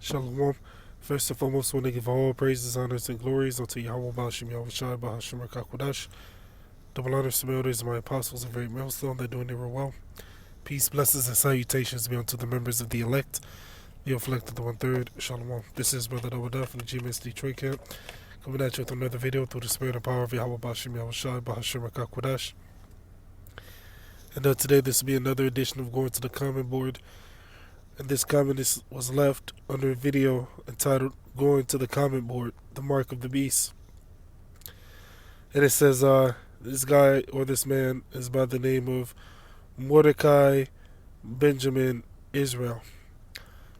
Shalom. First and foremost, I want to give all praises, honors, and glories unto YAHAWAH, YAHAWASHI, HaShem, double honors to my elders and my apostles of Great Milestone that doing their well. Peace, blessings, and salutations be unto the members of the elect, the afflicted, the one-third. Shalom. This is Brother Motb from the GMS Detroit camp, coming at you with another video through the spirit and power of YAHAWAH, YAHAWASHI, and today this will be another edition of Going to the Comment Board. And this comment was left under a video entitled Going to the Comment Board, the Mark of the Beast. And it says, this guy or this man is by the name of Mordecai Benjamin Israel.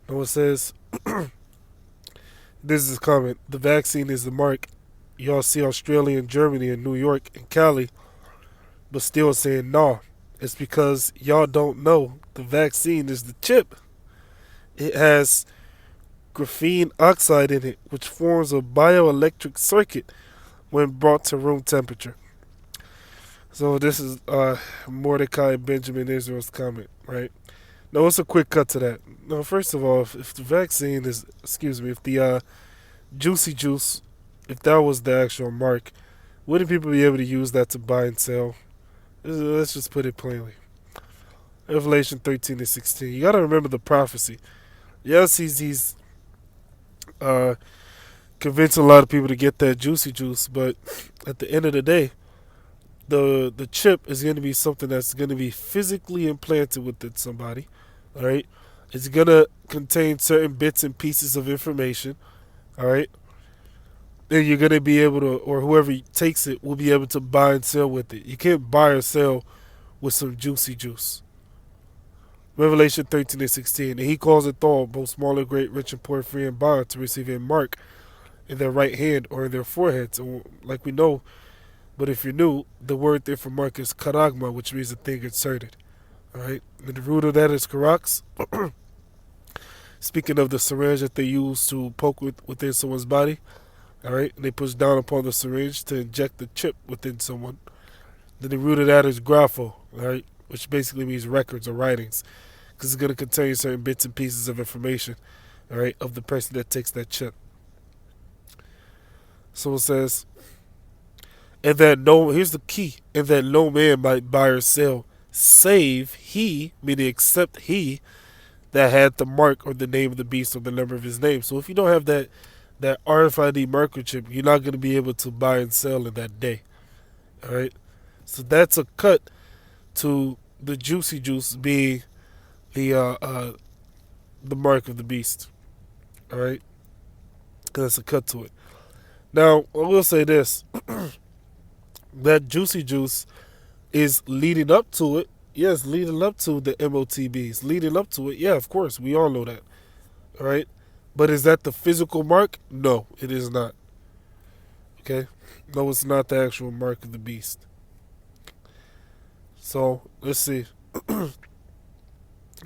Now it says, this is his comment: the vaccine is the mark. Y'all see Australia and Germany and New York and Cali, but still saying nah. It's because y'all don't know the vaccine is the chip. It has graphene oxide in it, which forms a bioelectric circuit when brought to room temperature. So this is Mordecai Benjamin Israel's comment, right? Now, what's a quick cut to that? Now, first of all, if the vaccine is, if the juicy juice, if that was the actual mark, wouldn't people be able to use that to buy and sell? Let's just put it plainly. Revelation 13:16. You got to remember the prophecy. Yes, he's convincing a lot of people to get that juicy juice, but at the end of the day, the chip is going to be something that's going to be physically implanted within somebody, all right? It's going to contain certain bits and pieces of information, all right? And you're going to be able to, or whoever takes it will be able to buy and sell with it. You can't buy or sell with some juicy juice. Revelation 13:16, and he calls it all, both small and great, rich and poor, free and bond, to receive a mark in their right hand or in their foreheads. And like we know, but if you're new, the word there for mark is karagma, which means a thing inserted. Alright? And the root of that is karax. Speaking of the syringe that they use to poke within someone's body. Alright? And they push down upon the syringe to inject the chip within someone. Then the root of that is grapho, alright? Which basically means records or writings, because it's going to contain certain bits and pieces of information, all right, of the person that takes that chip. So it says, and that here's the key, and that no man might buy or sell, save he, meaning except he, that had the mark or the name of the beast or the number of his name. So if you don't have that RFID microchip, you're not going to be able to buy and sell in that day, all right? So that's a cut to the juicy juice being the mark of the beast. Alright? That's a cut to it. Now, I will say this. That juicy juice is leading up to it. Yes, leading up to the Motbs. Leading up to it. Yeah, of course. We all know that. Alright? But is that the physical mark? No, it is not. Okay? No, it's not the actual mark of the beast. So, let's see.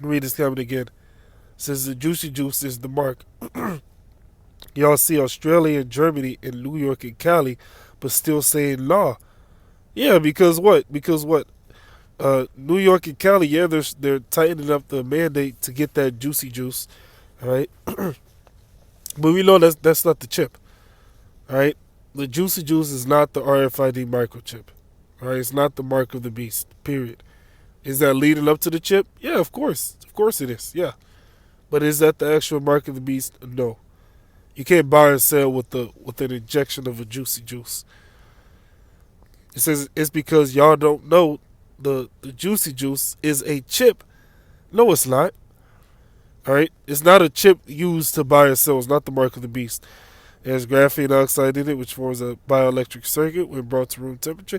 Read this comment again. It says the juicy juice is the mark. Y'all see Australia and Germany and New York and Cali, but still saying law. Yeah, because what? Because what? New York and Cali, yeah, they're tightening up the mandate to get that juicy juice. Alright? But we know that's not the chip. Alright? The juicy juice is not the RFID microchip. Alright, it's not the mark of the beast, period. Is that leading up to the chip? Yeah, of course. Of course it is, yeah. But is that the actual mark of the beast? No. You can't buy and sell with an injection of a juicy juice. It says it's because y'all don't know the juicy juice is a chip. No, it's not. Alright? It's not a chip used to buy and sell. It's not the mark of the beast. It has graphene oxide in it, which forms a bioelectric circuit when brought to room temperature.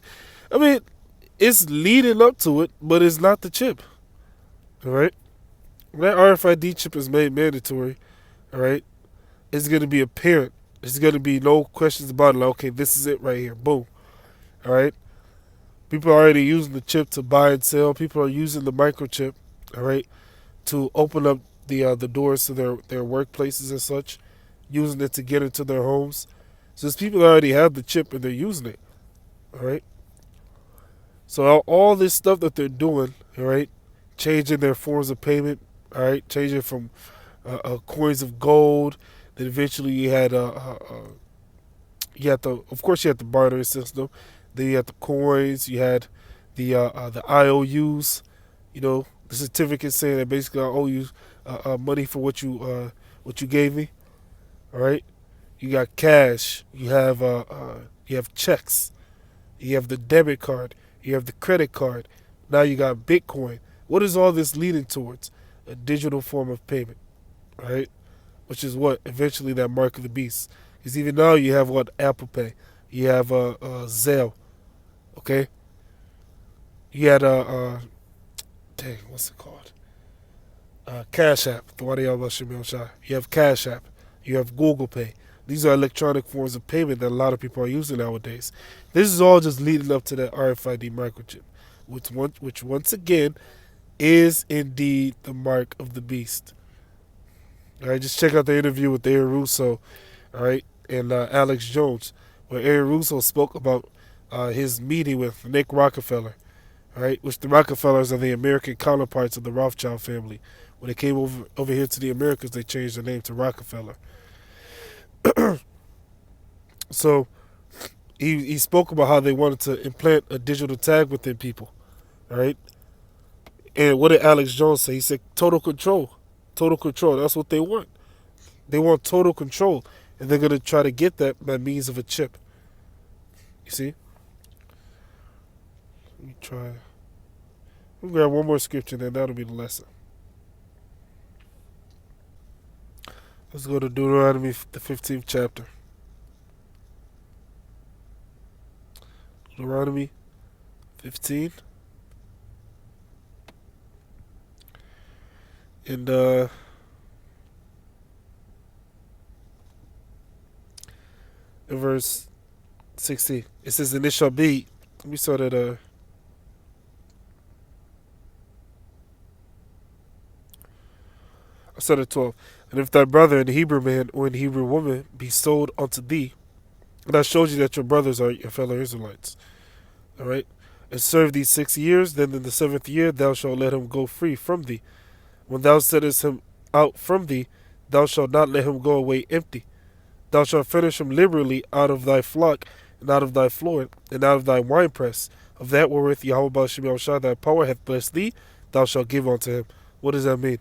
I mean, it's leading up to it, but it's not the chip. Alright? When that RFID chip is made mandatory, alright, it's going to be apparent. There's going to be no questions about it. Like, okay, this is it right here. Boom. Alright? People are already using the chip to buy and sell. People are using the microchip, alright, to open up the doors to their workplaces and such, using it to get into their homes. So there's people that already have the chip and they're using it. Alright? So all this stuff that they're doing, alright, changing their forms of payment, alright, changing from coins of gold. Then eventually you had the, of course, you had the bartering system. Then you had the coins. You had the IOUs. You know, the certificate saying that basically I owe you money for what you gave me. All right. You got cash. You have checks. You have the debit card. You have the credit card. Now you got Bitcoin. What is all this leading towards? A digital form of payment, right? Which is what eventually that mark of the beast. Because even now you have what, Apple Pay. You have Zelle. Okay. You had dang, what's it called? Cash App. You have Cash App. You have Google Pay. These are electronic forms of payment that a lot of people are using nowadays. This is all just leading up to that RFID microchip, which once again is indeed the mark of the beast. All right, just check out the interview with Aaron Russo, all right, and Alex Jones, where Aaron Russo spoke about his meeting with Nick Rockefeller, all right, which the Rockefellers are the American counterparts of the Rothschild family. When they came over here to the Americas, they changed their name to Rockefeller. So he spoke about how they wanted to implant a digital tag within people, all right? And what did Alex Jones say? He said total control. Total control. That's what they want. They want total control. And they're going to try to get that by means of a chip. You see? Let me try. We'll grab one more scripture, then that'll be the lesson. Let's go to Deuteronomy, the 15th chapter. Deuteronomy 15. And in verse 16, it says, and it shall be, let me start at I start at 12. And if thy brother, an Hebrew man or an Hebrew woman, be sold unto thee, and I showed you that your brothers are your fellow Israelites, all right, and serve thee 6 years, then in the 7th year thou shalt let him go free from thee. When thou settest him out from thee, thou shalt not let him go away empty. Thou shalt finish him liberally out of thy flock, and out of thy floor, and out of thy winepress. Of that wherewith YAHAWASHI thy power hath blessed thee, thou shalt give unto him. What does that mean?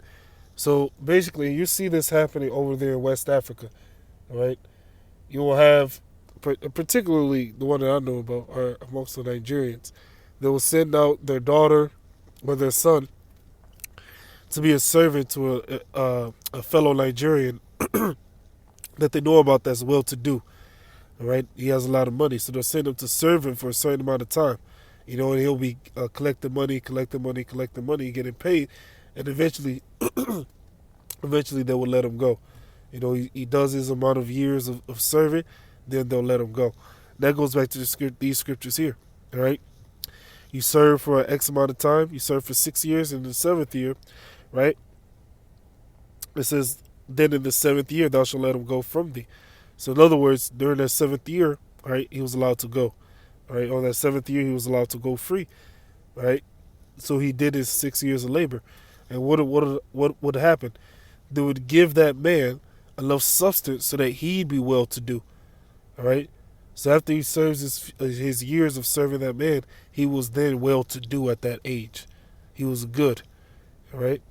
So basically, you see this happening over there in West Africa, all right? You will have, particularly the one that I know about, are amongst the Nigerians. They will send out their daughter or their son to be a servant to a fellow Nigerian that they know about that's well-to-do. All right, he has a lot of money, so they'll send him to serve him for a certain amount of time. You know, and he'll be collecting money, getting paid, and eventually, eventually they will let him go. You know, he does his amount of years of serving, then they'll let him go. That goes back to these scriptures here. All right, you serve for X amount of time. You serve for 6 years, and in the 7th year, right? It says, then in the 7th year thou shalt let him go from thee. So in other words, during that 7th year, right, he was allowed to go. Right, on that 7th year he was allowed to go free. Right, so he did his 6 years of labor, and what would happen? They would give that man enough substance so that he'd be well to do. All right, so after he serves his years of serving that man, he was then well to do at that age. He was good. All right.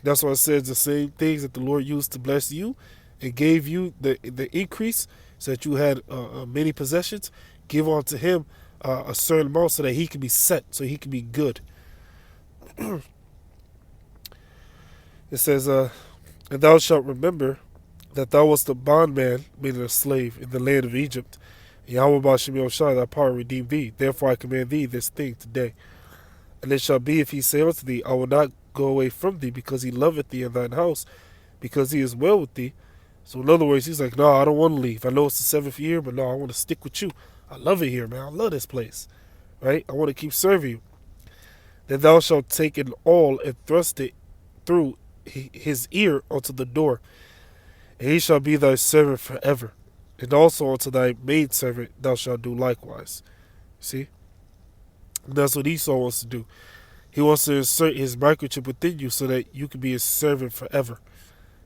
That's why it says the same things that the Lord used to bless you and gave you the increase so that you had many possessions. Give unto him a certain amount so that he can be set, so he can be good. It says, and thou shalt remember that thou wast a bondman, meaning a slave, in the land of Egypt. YAHAWASHI thy power redeemed thee. Therefore I command thee this thing today. And it shall be, if he say unto thee, I will not go away from thee, because he loveth thee in thine house, because he is well with thee. So in other words, he's like, no, I don't want to leave. I know it's the 7th year, but no, I want to stick with you. I love it here, man. I love this place. Right? I want to keep serving you. Then thou shalt take an awl and thrust it through his ear unto the door, and he shall be thy servant forever. And also unto thy maidservant thou shalt do likewise. See? And that's what Esau wants to do. He wants to insert his microchip within you so that you can be his servant forever.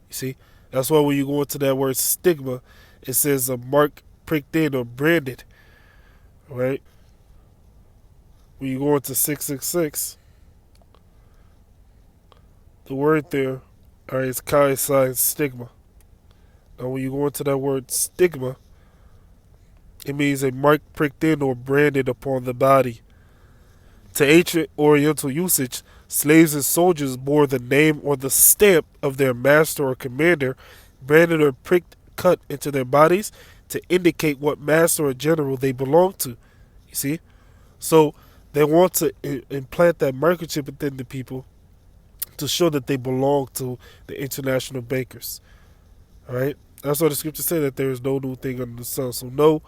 You You see? That's why when you go into that word stigma, it says a mark pricked in or branded, right? When you go into 666, the word there, all right, is chi sign stigma. Now, when you go into that word stigma, it means a mark pricked in or branded upon the body. To ancient Oriental usage, slaves and soldiers bore the name or the stamp of their master or commander, branded or pricked cut into their bodies to indicate what master or general they belong to. You see? So they want to implant that microchip within the people to show that they belong to the international bankers. All right? That's why the scriptures say that there is no new thing under the sun. So no,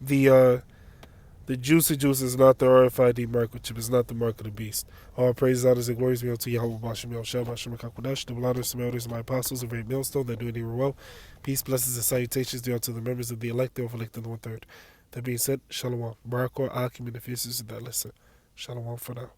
the juicy juice is not the RFID microchip. It's not the mark of the beast. All praises, honors, and glories be unto YAHAWAH, SHAM, QADASAH, the blooders, the elders, my apostles, the Great Milestone, that do it even well. Peace, blessings, and salutations be unto the members of the elect, the overlooked, and the one-third. That being said, Shalom. Barakah, Akim, and the fiercest that listen. Shalom for now.